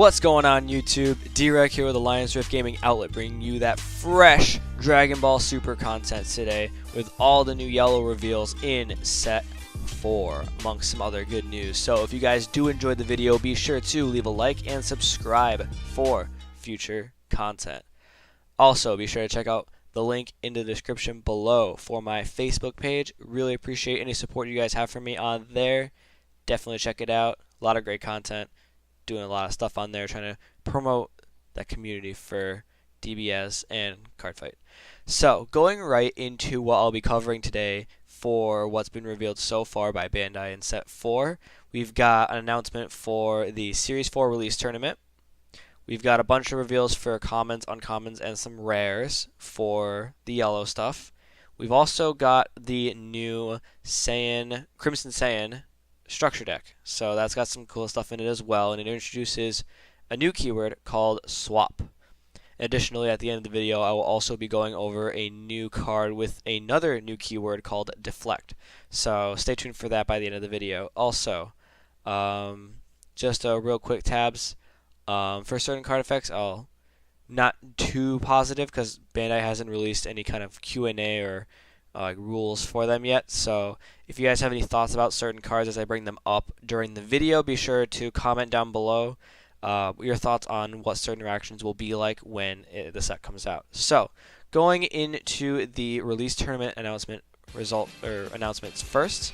What's going on YouTube? D-Rec here with the Lions Rift Gaming Outlet, bringing you that fresh Dragon Ball Super content today with all the new yellow reveals in Set 4, amongst some other good news. So if you guys do enjoy the video, be sure to leave a like and subscribe for future content. Also, be sure to check out the link in the description below for my Facebook page. Really appreciate any support you guys have for me on there. Definitely check it out. A lot of great content. Doing a lot of stuff on there, trying to promote that community for DBS and Cardfight. So, going right into what I'll be covering today for what's been revealed so far by Bandai in Set 4, we've got an announcement for the Series 4 release tournament. We've got a bunch of reveals for commons, uncommons, and some rares for the yellow stuff. We've also got the new Crimson Saiyan structure deck, so that's got some cool stuff in it as well, and it introduces a new keyword called swap. Additionally, at the end of the video, I will also be going over a new card with another new keyword called Deflect, so stay tuned for that by the end of the video. Also, just a real quick tabs for certain card effects. I'll not too positive because Bandai hasn't released any kind of Q&A or rules for them yet, so if you guys have any thoughts about certain cards as I bring them up during the video, be sure to comment down below your thoughts on what certain reactions will be like when the set comes out. So, going into the release tournament announcements first,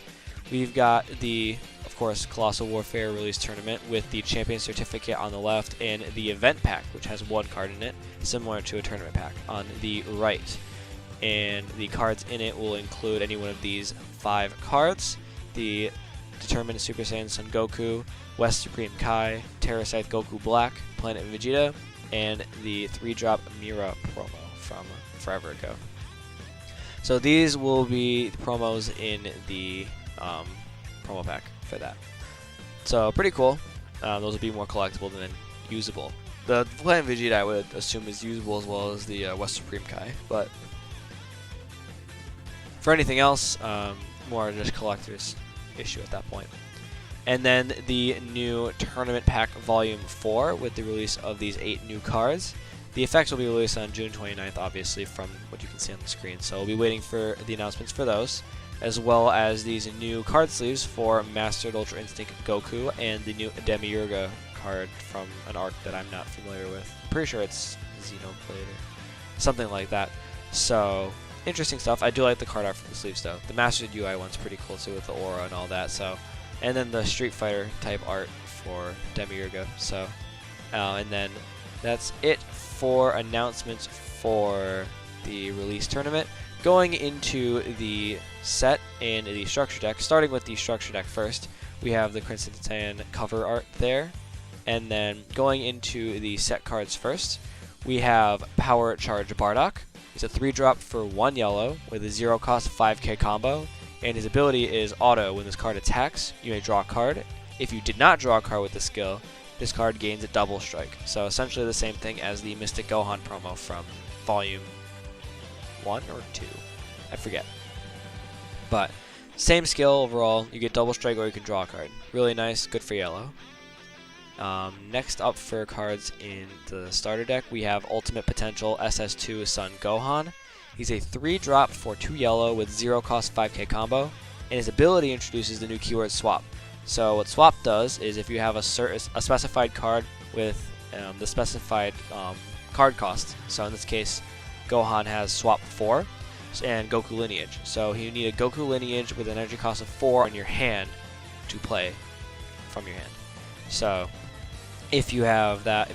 we've got the, of course, Colossal Warfare release tournament with the champion certificate on the left and the event pack, which has one card in it, similar to a tournament pack, on the right. And the cards in it will include any one of these 5 cards: the Determined Super Saiyan Son Goku, West Supreme Kai, Terra Scythe Goku Black, Planet Vegeta, and the 3-drop Mira promo from forever ago. So these will be the promos in the promo pack for that. So pretty cool. Those will be more collectible than usable. The Planet Vegeta I would assume is usable as well as the West Supreme Kai, but for anything else, more just collector's issue at that point. And then the new Tournament Pack Volume 4 with the release of these 8 new cards. The effects will be released on June 29th, obviously, from what you can see on the screen. So we'll be waiting for the announcements for those, as well as these new card sleeves for Mastered Ultra Instinct Goku and the new Demiurga card from an arc that I'm not familiar with. I'm pretty sure it's Xenoblade or something like that. So interesting stuff. I do like the card art for the sleeves though. The Mastered UI one's pretty cool too with the aura and all that. So, and then the Street Fighter type art for Demiurga. So, and then that's it for announcements for the release tournament. Going into the set and the structure deck, starting with the structure deck first, we have the Crimson Saiyan cover art there, and then going into the set cards first, we have Power Charge Bardock. He's a 3-drop for 1 yellow with a 0-cost 5k combo, and his ability is auto. When this card attacks, you may draw a card. If you did not draw a card with the skill, this card gains a double strike. So essentially the same thing as the Mystic Gohan promo from Volume 1 or 2, I forget. But same skill overall, you get double strike or you can draw a card. Really nice, good for yellow. Next up for cards in the starter deck, we have Ultimate Potential SS2 Son Gohan. He's a 3-drop for 2 yellow with 0-cost 5k combo, and his ability introduces the new keyword swap. So what swap does is if you have a specified card with the specified card cost, so in this case Gohan has swap 4 and Goku Lineage. So you need a Goku Lineage with an energy cost of 4 on your hand to play from your hand. So if you have that,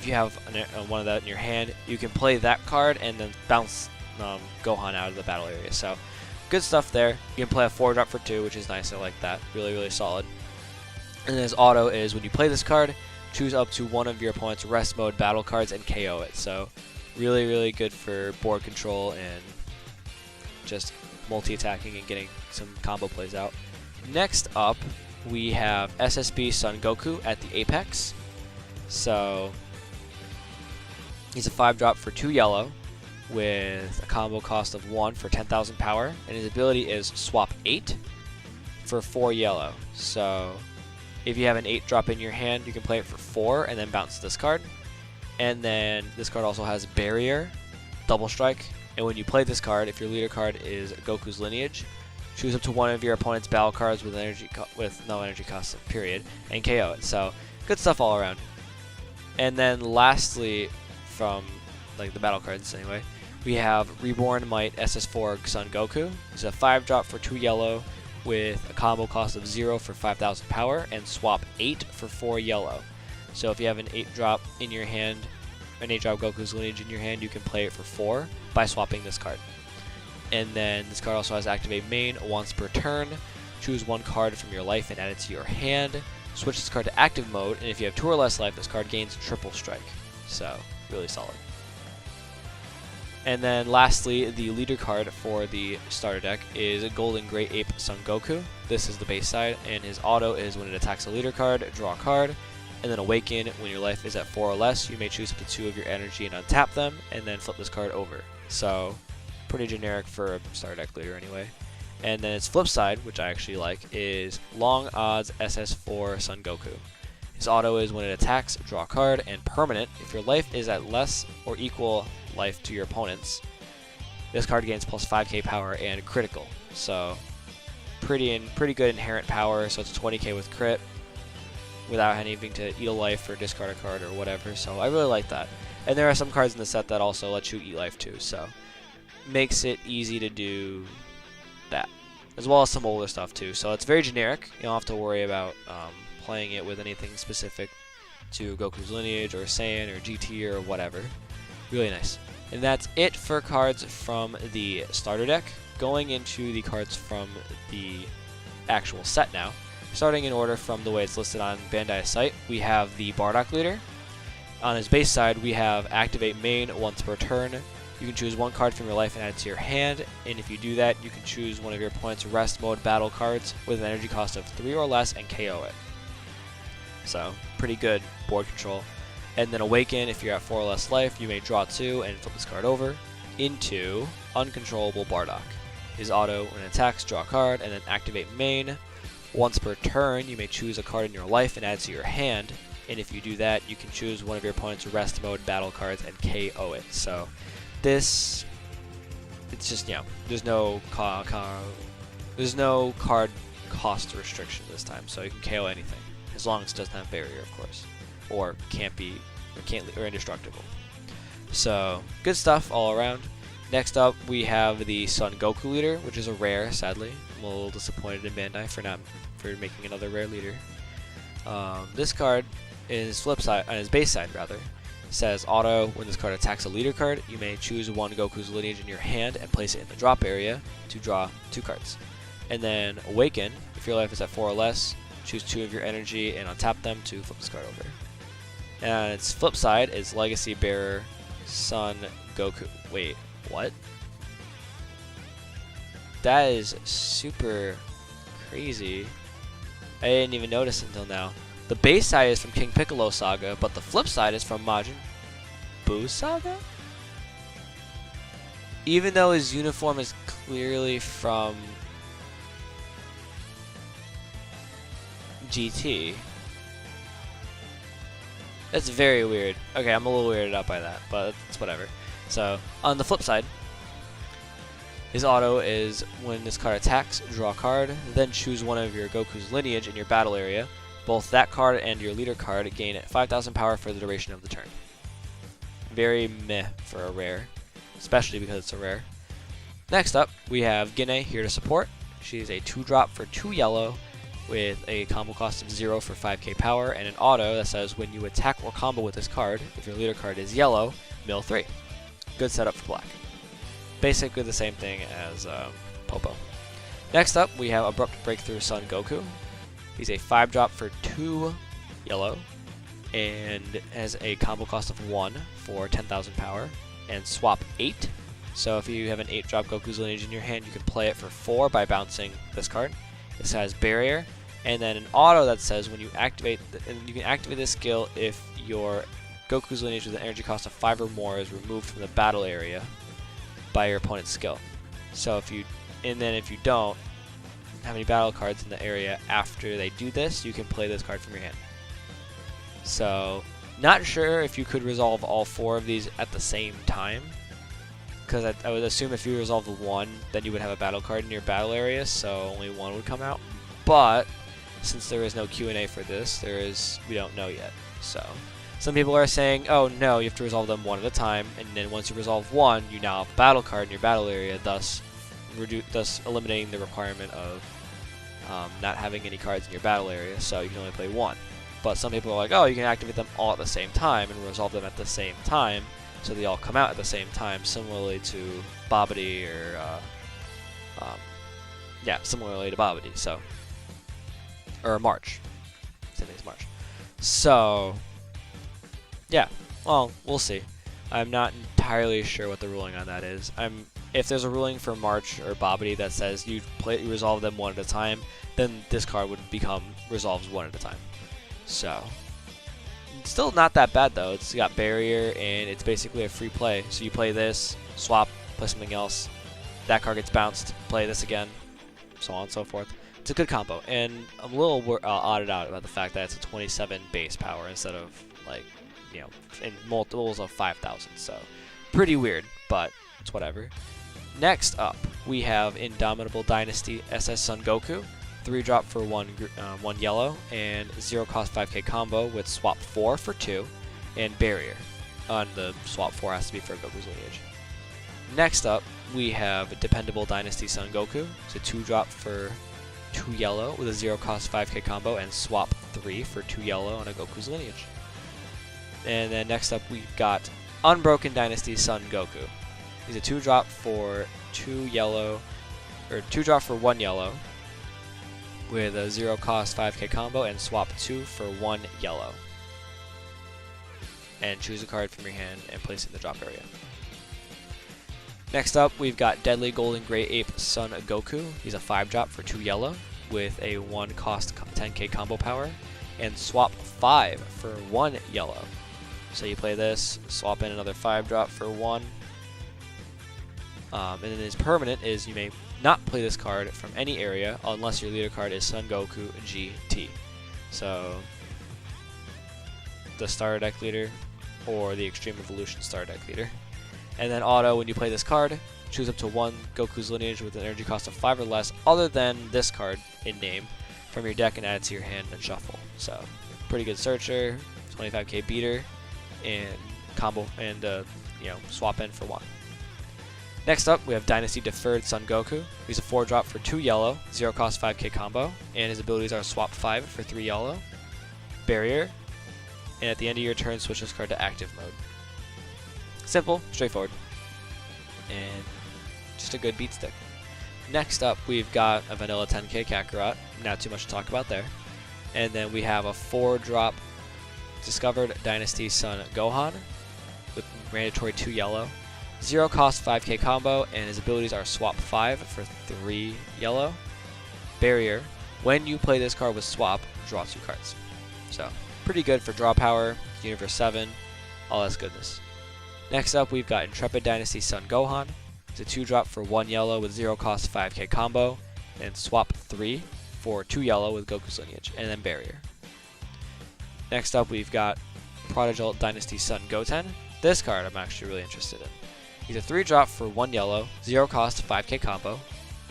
one of that in your hand, you can play that card and then bounce Gohan out of the battle area. So good stuff there. You can play a 4-drop for 2, which is nice. I like that. Really, really solid. And his auto is when you play this card, choose up to one of your opponent's rest mode battle cards and KO it. So really, really good for board control and just multi-attacking and getting some combo plays out. Next up, we have SSB Son Goku at the Apex. So he's a 5-drop for 2 yellow with a combo cost of 1 for 10,000 power, and his ability is swap 8 for 4 yellow. So If you have an 8-drop in your hand, you can play it for 4 and then bounce this card. And then this card also has Barrier, Double Strike, and when you play this card, if your leader card is Goku's Lineage, choose up to one of your opponent's battle cards with no energy cost, period, and KO it. So good stuff all around. And then lastly, from like the battle cards anyway, we have Reborn Might SS4 Son Goku. It's a 5-drop for 2 yellow with a combo cost of 0 for 5,000 power, and swap 8 for 4 yellow. So if you have an 8-drop in your hand, an 8-drop Goku's Lineage in your hand, you can play it for 4 by swapping this card. And then this card also has Activate Main once per turn. Choose one card from your life and add it to your hand. Switch this card to active mode, and if you have 2 or less life, this card gains Triple Strike. So, really solid. And then lastly, the leader card for the starter deck is Golden Great Ape Son Goku. This is the base side, and his auto is when it attacks a leader card, draw a card, and then Awaken. When your life is at 4 or less, you may choose up to 2 of your energy and untap them, and then flip this card over. So, pretty generic for a starter deck leader anyway. And then its flip side, which I actually like, is Long Odds SS4 Son Goku. His auto is when it attacks, draw a card, and permanent. If your life is at less or equal life to your opponent's, this card gains plus 5k power and critical. So pretty good inherent power. So it's 20k with crit without having to eat a life or discard a card or whatever. So I really like that. And there are some cards in the set that also let you eat life too. So makes it easy to do that, as well as some older stuff too. So it's very generic. You don't have to worry about playing it with anything specific to Goku's Lineage or Saiyan or GT or whatever. Really nice. And that's it for cards from the starter deck. Going into the cards from the actual set now. Starting in order from the way it's listed on Bandai's site, we have the Bardock leader. On his base side, we have Activate Main once per turn. You can choose one card from your life and add it to your hand, and if you do that, you can choose one of your opponent's rest mode battle cards with an energy cost of 3 or less and KO it. So, pretty good board control. And then Awaken, if you're at 4 or less life, you may draw 2 and flip this card over into Uncontrollable Bardock. His auto, when it attacks, draw a card, and then Activate Main. Once per turn, you may choose a card in your life and add it to your hand, and if you do that, you can choose one of your opponent's rest mode battle cards and KO it. So, it's just, you know, there's no card cost restriction this time, so you can KO anything, as long as it doesn't have barrier, of course, or or indestructible. So good stuff all around. Next up, we have the Son Goku leader, which is a rare. Sadly, I'm a little disappointed in Bandai for making another rare leader. This card is flip side on his base side rather. Says auto, when this card attacks a leader card, you may choose one Goku's Lineage in your hand and place it in the drop area to draw 2 cards. And then Awaken, if your life is at 4 or less, choose 2 of your energy and untap them to flip this card over. And its flip side is Legacy Bearer Son Goku. Wait, what? That is super crazy. I didn't even notice until now. The base side is from King Piccolo Saga, but the flip side is from Majin Buu Saga? Even though his uniform is clearly from GT. That's very weird. Okay, I'm a little weirded out by that, but it's whatever. So, on the flip side, his auto is when this card attacks, draw a card, then choose one of your Goku's Lineage in your battle area. Both that card and your leader card gain 5,000 power for the duration of the turn. Very meh for a rare, especially because it's a rare. Next up, we have Gine here to support. She is a 2-drop for 2 yellow with a combo cost of 0 for 5k power and an auto that says when you attack or combo with this card, if your leader card is yellow, mill 3. Good setup for black. Basically the same thing as Popo. Next up, we have Abrupt Breakthrough Son Goku. He's a 5-drop for 2 yellow and has a combo cost of 1 for 10,000 power and swap 8. So if you have an 8-drop Goku's Lineage in your hand, you can play it for 4 by bouncing this card. This has barrier and then an auto that says when you activate and you can activate this skill if your Goku's Lineage with an energy cost of 5 or more is removed from the battle area by your opponent's skill. So if you don't, have any battle cards in the area after they do this, you can play this card from your hand. So, not sure if you could resolve all 4 of these at the same time, because I would assume if you resolve the 1, then you would have a battle card in your battle area, so only 1 would come out. But since there is no Q&A for this, we don't know yet. So, some people are saying, oh no, you have to resolve them 1 at a time, and then once you resolve 1, you now have a battle card in your battle area, thus eliminating the requirement of not having any cards in your battle area, so you can only play 1. But some people are like, oh, you can activate them all at the same time and resolve them at the same time, so they all come out at the same time, similarly to Bobbity or, similarly to Bobbity, so, or March. Same thing as March. So, yeah, well, we'll see. I'm not entirely sure what the ruling on that is. If there's a ruling for March or Bobbity that says you resolve them 1 at a time, then this card would become resolves 1 at a time. So, still not that bad though. It's got barrier and it's basically a free play. So you play this, swap, play something else. That card gets bounced, play this again, so on and so forth. It's a good combo, and I'm a little odded out about the fact that it's a 27 base power instead of like, you know, in multiples of 5,000. So, pretty weird, but it's whatever. Next up, we have Indomitable Dynasty SS Son Goku. 3-drop for 1 yellow, and 0 cost 5k combo with swap 4 for 2, and barrier. On the swap 4 has to be for Goku's lineage. Next up, we have Dependable Dynasty Son Goku. It's a 2-drop for 2 yellow with a 0 cost 5k combo, and swap 3 for 2 yellow on a Goku's lineage. And then next up, we've got Unbroken Dynasty Son Goku. He's a 2-drop for 2 yellow, or 2-drop for 1 yellow, with a 0 cost 5k combo, and swap 2 for 1 yellow. And choose a card from your hand and place it in the drop area. Next up, we've got Deadly Golden Grey Ape Son Goku. He's a 5-drop for 2 yellow, with a 1 cost 10k combo power, and swap 5 for 1 yellow. So you play this, swap in another 5-drop for 1. And then his permanent is you may not play this card from any area unless your leader card is Son Goku GT. So, the starter deck leader or the Extreme Evolution starter deck leader. And then auto, when you play this card, choose up to 1 Goku's lineage with an energy cost of 5 or less other than this card in name from your deck and add it to your hand and shuffle. So, pretty good searcher, 25k beater, and combo, and swap in for 1. Next up, we have Dynasty Deferred Son Goku. He's a 4-drop for 2 yellow, 0 cost 5k combo, and his abilities are swap 5 for 3 yellow, barrier, and at the end of your turn, switch this card to active mode. Simple, straightforward, and just a good beat stick. Next up, we've got a vanilla 10k Kakarot, not too much to talk about there. And then we have a 4-drop Discovered Dynasty Son Gohan with mandatory 2 yellow. 0 cost 5k combo, and his abilities are swap 5 for 3 yellow. Barrier. When you play this card with swap, draw 2 cards. So, pretty good for draw power, Universe 7, all that goodness. Next up, we've got Intrepid Dynasty Son Gohan. It's a 2-drop for 1 yellow with 0 cost 5k combo, and swap 3 for 2 yellow with Goku's lineage, and then barrier. Next up, we've got Prodigal Dynasty Son Goten. This card I'm actually really interested in. He's a 3-drop for 1 yellow, 0 cost 5k combo,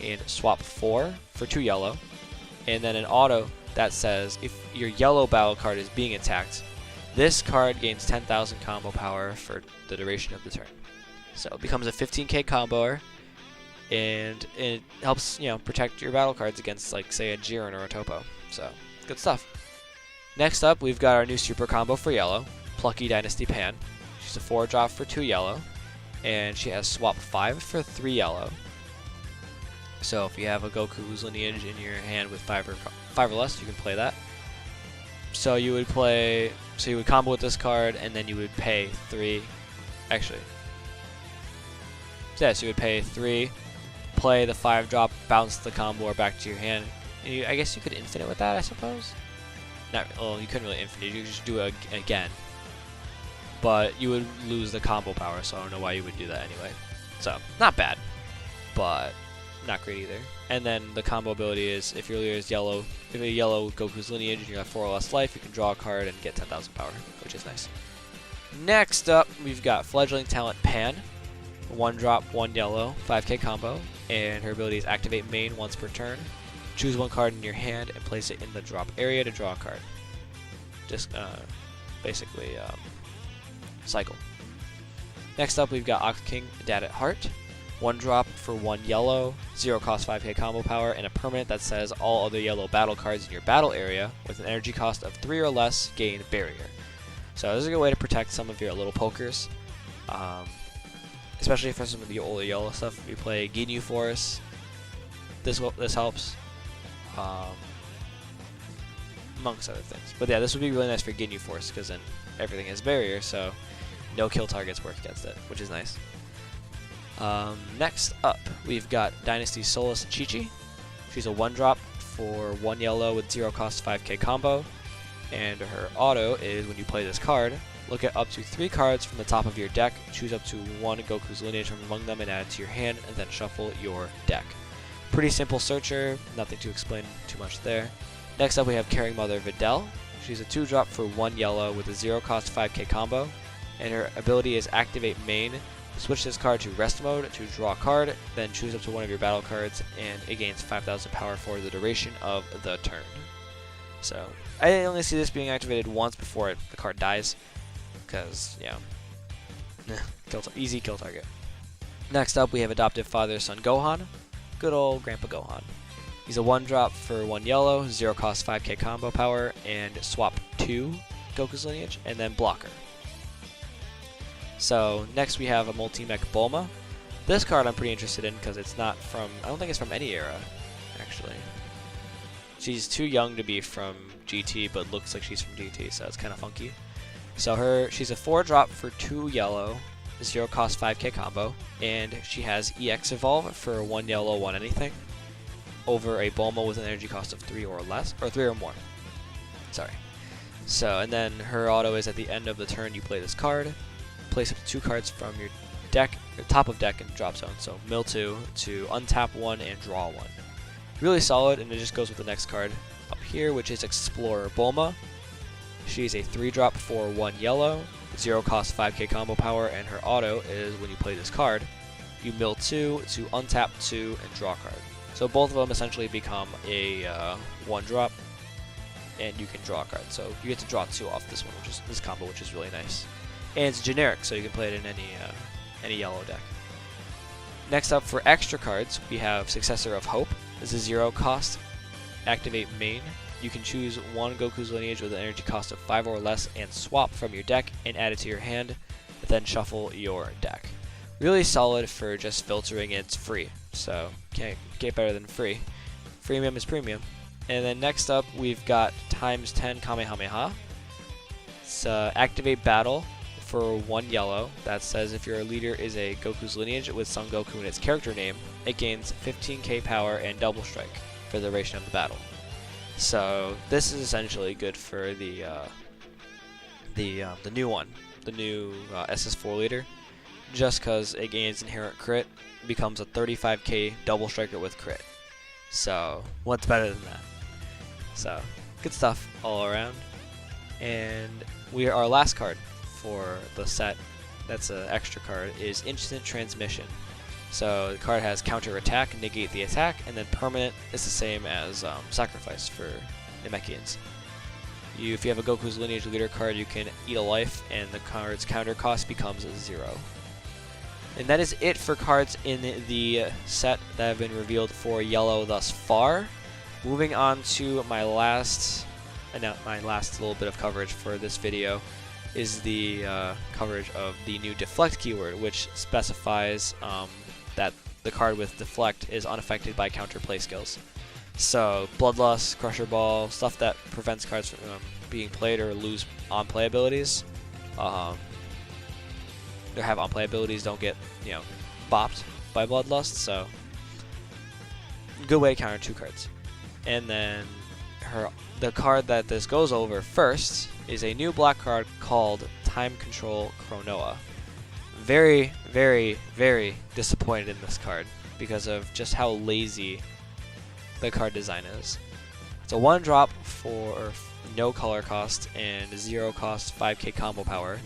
and swap 4 for 2 yellow. And then an auto that says if your yellow battle card is being attacked, this card gains 10,000 combo power for the duration of the turn. So it becomes a 15k comboer, and it helps, protect your battle cards against, like, say, a Jiren or a Topo. So, good stuff. Next up, we've got our new super combo for yellow, Plucky Dynasty Pan. She's a 4-drop for 2 yellow, and she has swap 5 for 3 yellow. So if you have a Goku's lineage in your hand with 5 or less, you can play that. So you would combo with this card, and then you would pay 3. Actually, so you would pay 3, play the 5-drop, bounce the combo or back to your hand. And I guess you could infinite with that, I suppose. You couldn't really infinite. You could just do it again. But you would lose the combo power, so I don't know why you would do that anyway. So, not bad. But, not great either. And then the combo ability is if your leader is yellow, if a yellow Goku's lineage and you have 4 or less life, you can draw a card and get 10,000 power, which is nice. Next up, we've got Fledgling Talent Pan. 1 drop, 1 yellow, 5k combo, and her ability is activate main once per turn. Choose 1 card in your hand and place it in the drop area to draw a card. Just basically cycle. Next up, we've got Ox King Dad at Heart. 1 drop for 1 yellow, 0 cost 5k combo power, and a permanent that says all other yellow battle cards in your battle area with an energy cost of 3 or less gain barrier. So this is a good way to protect some of your little pokers. Especially for some of the older yellow stuff. If you play Ginyu Force, this helps, amongst other things. But yeah, this would be really nice for Ginyu Force because then everything is barrier, so no kill targets work against it, which is nice. Next up, we've got Dynasty Solace Chi-Chi. She's a 1 drop for 1 yellow with 0 cost 5k combo, and her auto is when you play this card, look at up to 3 cards from the top of your deck, choose up to 1 Goku's lineage from among them and add it to your hand, and then shuffle your deck. Pretty simple searcher, nothing to explain too much there. Next up we have Caring Mother Videl. She's a 2 drop for 1 yellow with a 0 cost 5k combo, and her ability is activate main. Switch this card to rest mode to draw a card, then choose up to 1 of your battle cards, and it gains 5,000 power for the duration of the turn. So, I only see this being activated once before the card dies, because, yeah, easy kill target. Next up, we have Adoptive Father Son Gohan. Good old Grandpa Gohan. He's a 1 drop for 1 yellow, 0 cost 5k combo power, and swap 2 Goku's lineage, and then blocker. So next we have a Multi-Mech Bulma. This card I'm pretty interested in because it's not from, I don't think it's from any era, actually. She's too young to be from GT, but looks like she's from GT, so it's kind of funky. So she's a 4 drop for 2 yellow, 0 cost 5k combo, and she has EX Evolve for 1 yellow, 1 anything, over a Bulma with an energy cost of 3 or less, or 3 or more. Sorry. So, and then her auto is at the end of the turn you play this card. Place up to 2 cards from your deck, or top of deck, and drop zone. So mill 2 to untap 1 and draw 1. Really solid, and it just goes with the next card up here, which is Explorer Bulma. She's a 3 drop for 1 yellow, 0 cost 5k combo power, and her auto is when you play this card, you mill 2 to untap 2 and draw a card. So both of them essentially become a 1 drop, and you can draw a card. So you get to draw 2 off this one, which is this combo, which is really nice. And it's generic, so you can play it in any yellow deck. Next up, for extra cards, we have Successor of Hope. This is 0 cost. Activate main. You can choose 1 Goku's lineage with an energy cost of 5 or less and swap from your deck and add it to your hand, then shuffle your deck. Really solid for just filtering. It's free, so can't get better than free. Freemium is premium. And then next up, we've got times 10 Kamehameha. It's activate battle for 1 yellow that says if your leader is a Goku's lineage with Son Goku in its character name, it gains 15k power and double strike for the duration of the battle. So this is essentially good for the new one, the new SS4 leader, just because it gains inherent crit, becomes a 35k double striker with crit. So what's better than that? So good stuff all around. And our last card for the set, that's an extra card, is Instant Transmission. So the card has counter attack, negate the attack, and then permanent is the same as sacrifice for Namekians. If you have a Goku's lineage leader card, you can eat a life, and the card's counter cost becomes 0. And that is it for cards in the set that have been revealed for yellow thus far. Moving on to my last little bit of coverage for this video is the coverage of the new Deflect keyword, which specifies that the card with Deflect is unaffected by counterplay skills. So Bloodlust, Crusher Ball, stuff that prevents cards from being played or lose on-play abilities, or have on-play abilities don't get bopped by Bloodlust. So good way to counter 2 cards. And then the card that this goes over first is a new black card called Time Control Chronoa. Very, very, very disappointed in this card because of just how lazy the card design is. It's a 1-drop for no color cost and 0 cost 5k combo power.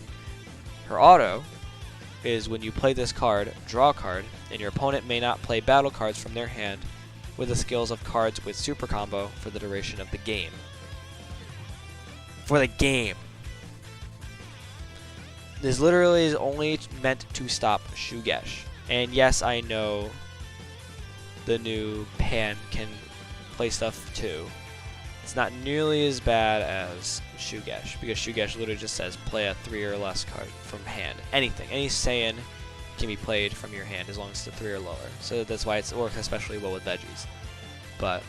Her auto is when you play this card, draw a card, and your opponent may not play battle cards from their hand with the skills of cards with super combo for the duration of the game. For the game. This literally is only meant to stop Shugesh. And yes, I know the new Pan can play stuff too. It's not nearly as bad as Shugesh, because Shugesh literally just says play a 3 or less card from hand. Anything, any Saiyan can be played from your hand as long as it's a 3 or lower. So that's why it works especially well with veggies. But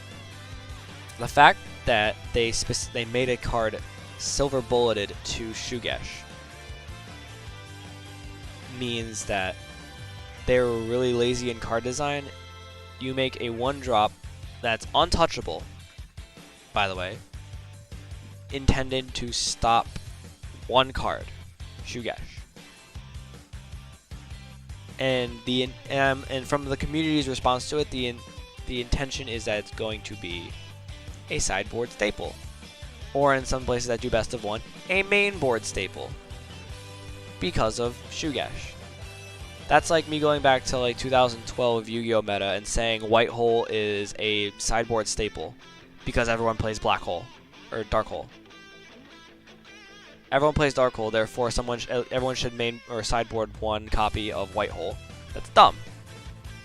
the fact that they made a card silver bulleted to Shugesh means that they were really lazy in card design. You make a 1-drop that's untouchable, by the way, intended to stop one card, Shugesh. And and from the community's response to it, the intention is that it's going to be a sideboard staple, or in some places that do best of 1, a main board staple, because of Shugesh. That's like me going back to like 2012 Yu-Gi-Oh! Meta and saying White Hole is a sideboard staple because everyone plays Black Hole or Dark Hole. Everyone plays Dark Hole, therefore everyone should main or sideboard 1 copy of White Hole. That's dumb.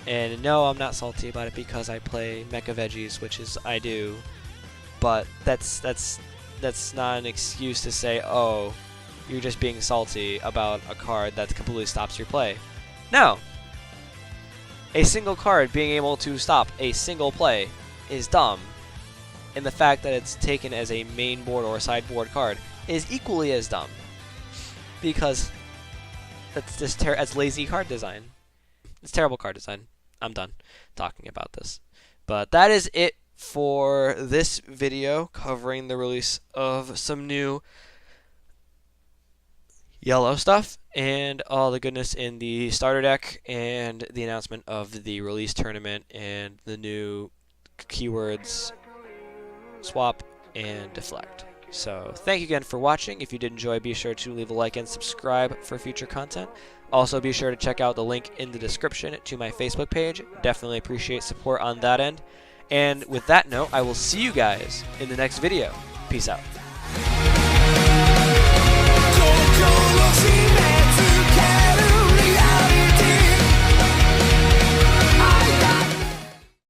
And no, I'm not salty about it because I play Mecha Veggies, which is I do. But that's not an excuse to say, oh, you're just being salty about a card that completely stops your play. No. A single card being able to stop a single play is dumb. And the fact that it's taken as a main board or sideboard card is equally as dumb. Because that's just that's lazy card design. It's terrible card design. I'm done talking about this. But that is it for this video covering the release of some new yellow stuff and all the goodness in the starter deck and the announcement of the release tournament and the new keywords swap and deflect. So thank you again for watching. If you did enjoy, be sure to leave a like and subscribe for future content. Also be sure to check out the link in the description to my Facebook page. Definitely appreciate support on that end. And with that note, I will see you guys in the next video. Peace out. Go, go.